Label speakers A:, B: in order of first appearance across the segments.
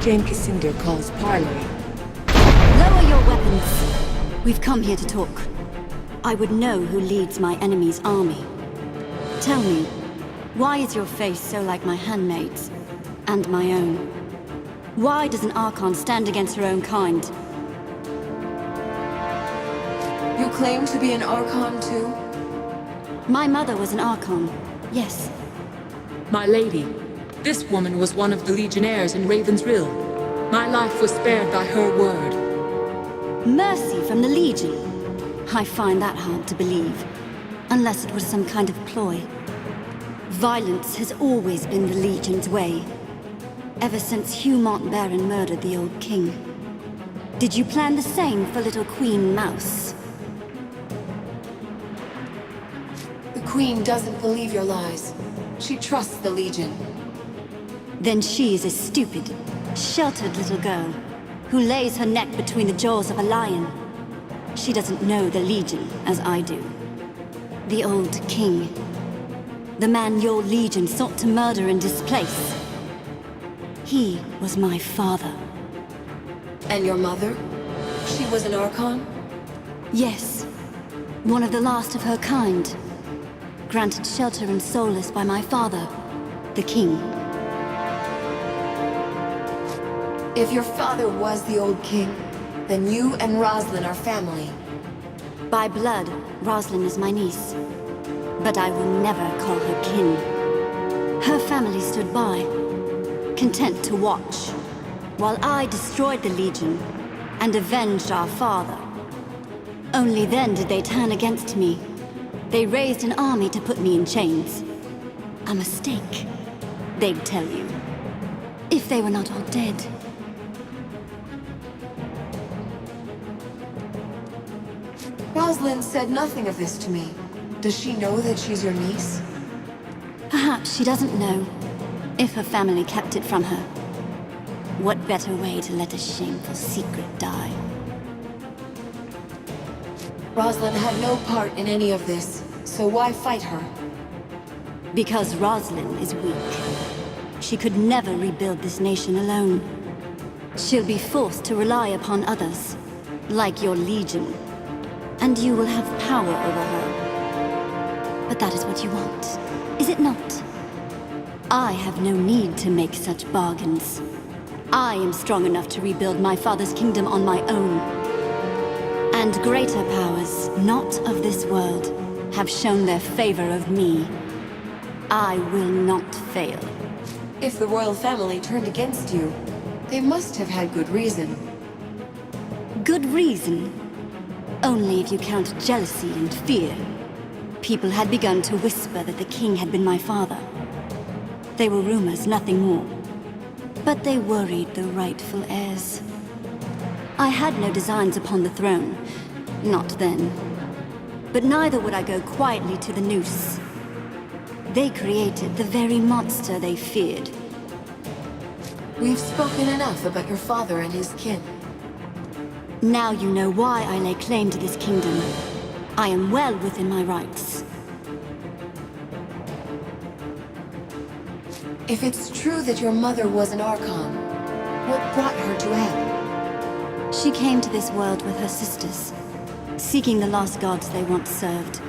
A: Jane Kissinger calls parley.
B: Lower your weapons. We've come here to talk. I would know who leads my enemy's army. Tell me, why is your face so like my handmaid's, and my own? Why does an Archon stand against her own kind?
A: You claim to be an Archon too?
B: My mother was an Archon, yes.
C: My lady, this woman was one of the Legionnaires in Raven's Rill. My life was spared by her word.
B: Mercy from the Legion? I find that hard to believe, unless it was some kind of ploy. Violence has always been the Legion's way, ever since Hugh Montbaron murdered the old king. Did you plan the same for little Queen Mouse?
A: The Queen doesn't believe your lies. She trusts the Legion.
B: Then she is a stupid, sheltered little girl who lays her neck between the jaws of a lion. She doesn't know the Legion as I do. The old king. The man your Legion sought to murder and displace. He was my father.
A: And your mother? She was an Archon?
B: Yes. One of the last of her kind. Granted shelter and solace by my father, the king.
A: If your father was the old king, then you and Roslyn are family.
B: By blood, Roslyn is my niece. But I will never call her kin. Her family stood by, content to watch, while I destroyed the Legion and avenged our father. Only then did they turn against me. They raised an army to put me in chains. A mistake, they'd tell you. If they were not all dead.
A: Roslyn said nothing of this to me. Does she know that she's your niece?
B: Perhaps she doesn't know, if her family kept it from her. What better way to let a shameful secret die?
A: Roslyn had no part in any of this, so why fight her?
B: Because Roslyn is weak. She could never rebuild this nation alone. She'll be forced to rely upon others, like your Legion. And you will have power over her. But that is what you want, is it not? I have no need to make such bargains. I am strong enough to rebuild my father's kingdom on my own. And greater powers, not of this world, have shown their favor of me. I will not fail.
A: If the royal family turned against you, they must have had good reason.
B: Good reason? Only if you count jealousy and fear. People had begun to whisper that the king had been my father. They were rumors, nothing more. But they worried the rightful heirs. I had no designs upon the throne. Not then. But neither would I go quietly to the noose. They created the very monster they feared.
A: We've spoken enough about your father and his kin.
B: Now you know why I lay claim to this kingdom. I am well within my rights.
A: If it's true that your mother was an Archon, what brought her to Ebb?
B: She came to this world with her sisters, seeking the lost gods they once served.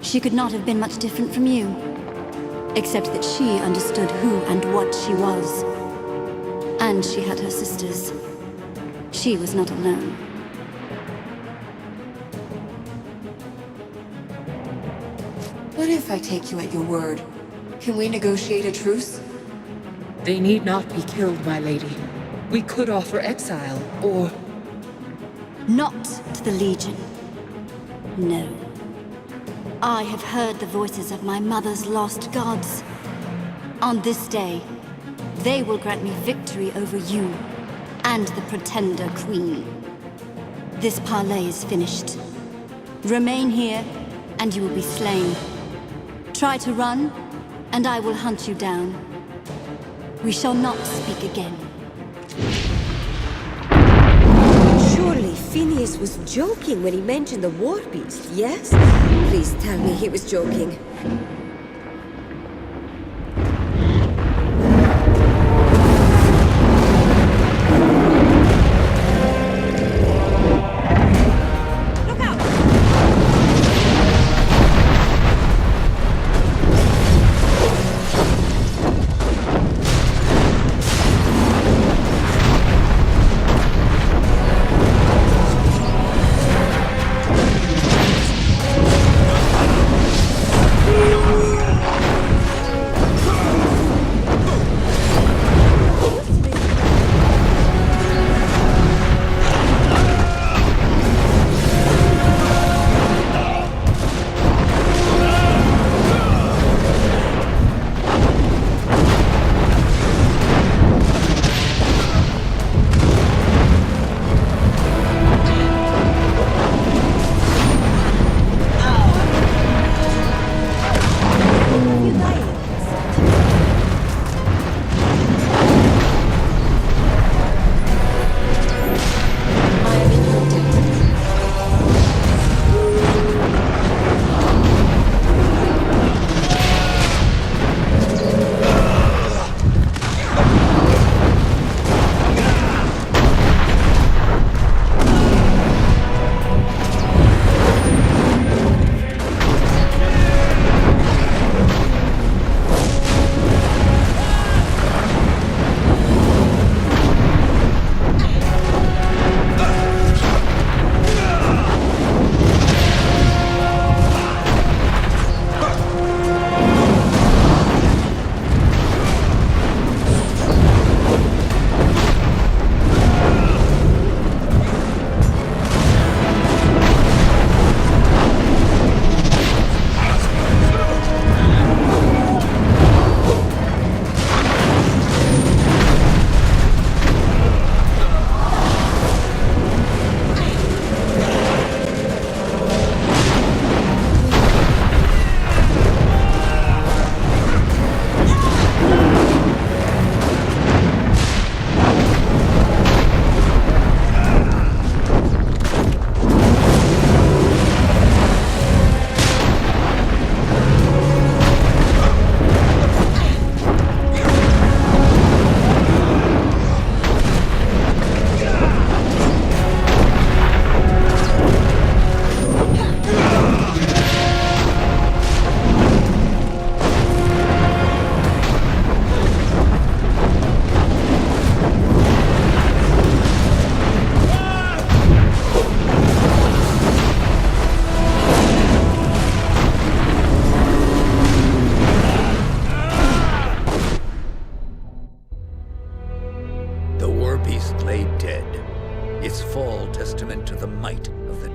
B: She could not have been much different from you, except that she understood who and what she was. And she had her sisters. She was not alone.
A: What if I take you at your word? Can we negotiate a truce?
C: They need not be killed, my lady. We could offer exile, or...
B: Not to the Legion. No. I have heard the voices of my mother's lost gods. On this day, they will grant me victory over you and the Pretender Queen. This parley is finished. Remain here, and you will be slain. Try to run, and I will hunt you down. We shall not speak again.
D: Surely Phineas was joking when he mentioned the war beast, yes? Please tell me he was joking.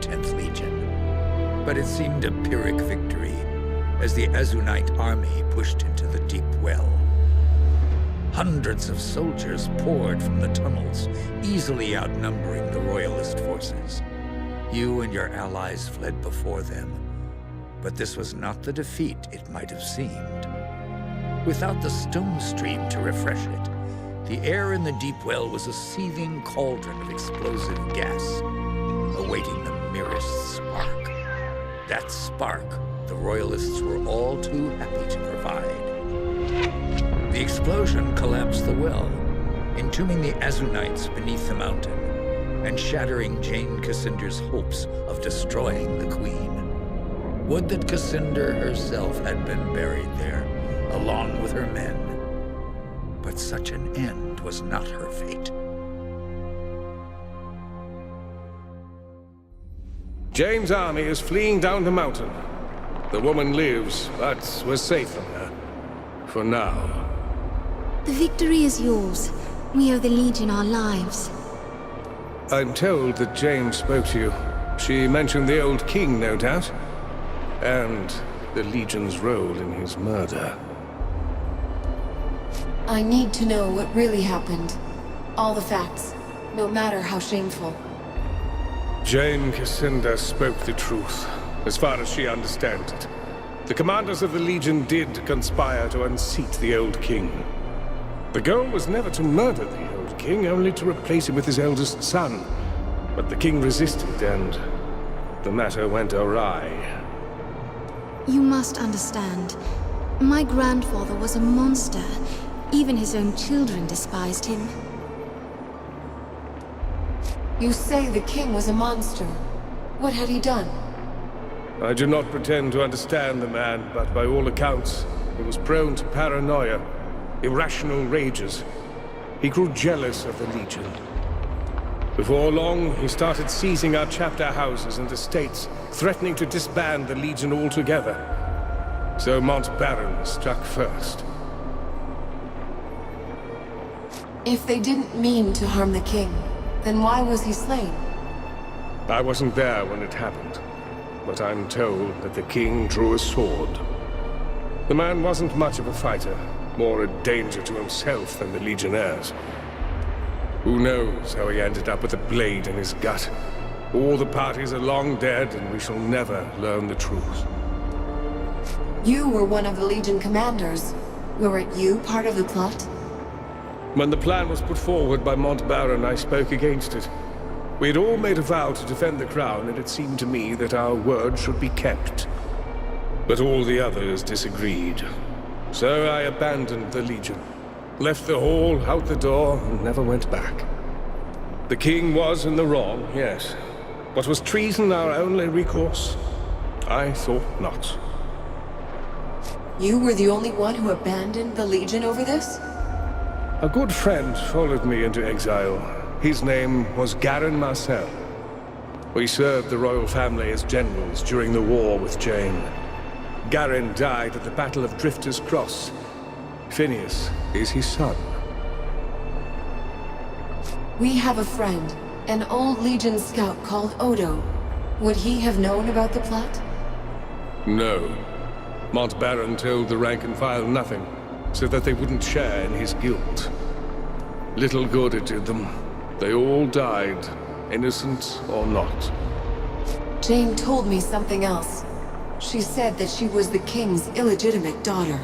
E: 10th Legion. But it seemed a Pyrrhic victory as the Azunite army pushed into the deep well. Hundreds of soldiers poured from the tunnels, easily outnumbering the Royalist forces. You and your allies fled before them, but this was not the defeat it might have seemed. Without the stone stream to refresh it, the air in the deep well was a seething cauldron of explosive gas, awaiting the merest spark. That spark, the Royalists were all too happy to provide. The explosion collapsed the well, entombing the Azunites beneath the mountain, and shattering Jane Cassinder's hopes of destroying the Queen. Would that Cassinder herself had been buried there, along with her men. But such an end was not her fate.
F: Jane's army is fleeing down the mountain. The woman lives, but we're safe from her. For now.
G: The victory is yours. We owe the Legion our lives.
F: I'm told that Jane spoke to you. She mentioned the old king, no doubt. And the Legion's role in his murder.
A: I need to know what really happened. All the facts, no matter how shameful.
F: Jane Cassinder spoke the truth, as far as she understands it. The commanders of the Legion did conspire to unseat the old king. The goal was never to murder the old king, only to replace him with his eldest son. But the king resisted, and the matter went awry.
G: You must understand. My grandfather was a monster. Even his own children despised him.
A: You say the king was a monster. What had he done?
F: I do not pretend to understand the man, but by all accounts, he was prone to paranoia, irrational rages. He grew jealous of the Legion. Before long, he started seizing our chapter houses and estates, threatening to disband the Legion altogether. So Montbaron struck first.
A: If they didn't mean to harm the king, then why was he slain?
F: I wasn't there when it happened, but I'm told that the king drew a sword. The man wasn't much of a fighter, more a danger to himself than the Legionnaires. Who knows how he ended up with a blade in his gut? All the parties are long dead, and we shall never learn the truth.
A: You were one of the Legion commanders. Weren't you part of the plot?
F: When the plan was put forward by Montbaron, I spoke against it. We had all made a vow to defend the crown, and it seemed to me that our word should be kept. But all the others disagreed. So I abandoned the Legion, left the hall, out the door, and never went back. The king was in the wrong, yes. But was treason our only recourse? I thought not.
A: You were the only one who abandoned the Legion over this?
F: A good friend followed me into exile. His name was Garin Marcel. We served the royal family as generals during the war with Jane. Garin died at the Battle of Drifter's Cross. Phineas is his son.
A: We have a friend, an old Legion scout called Odo. Would he have known about the plot?
F: No. Montbaron told the rank and file nothing, so that they wouldn't share in his guilt. Little good it did them. They all died, innocent or not.
A: Jane told me something else. She said that she was the king's illegitimate daughter.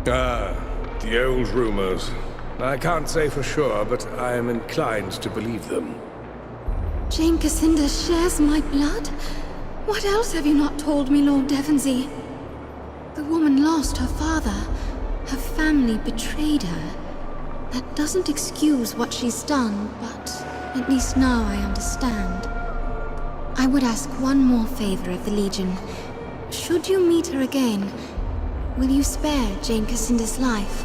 F: Ah, the old rumors. I can't say for sure, but I am inclined to believe them.
G: Jane Cassinda shares my blood? What else have you not told me, Lord Devonsey? The woman lost her father. Her family betrayed her. That doesn't excuse what she's done, but at least now I understand. I would ask one more favor of the Legion. Should you meet her again, will you spare Jane Cassinda's life?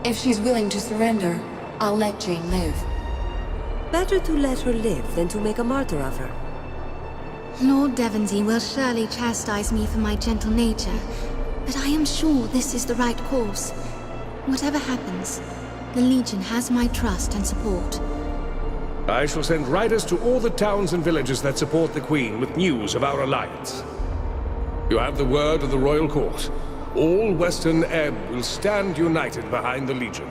A: If she's willing to surrender, I'll let Jane live.
D: Better to let her live than to make a martyr of her.
G: Lord Devonsey will surely chastise me for my gentle nature, but I am sure this is the right course. Whatever happens, the Legion has my trust and support.
F: I shall send riders to all the towns and villages that support the Queen with news of our alliance. You have the word of the royal court. All Western Ebb will stand united behind the Legion.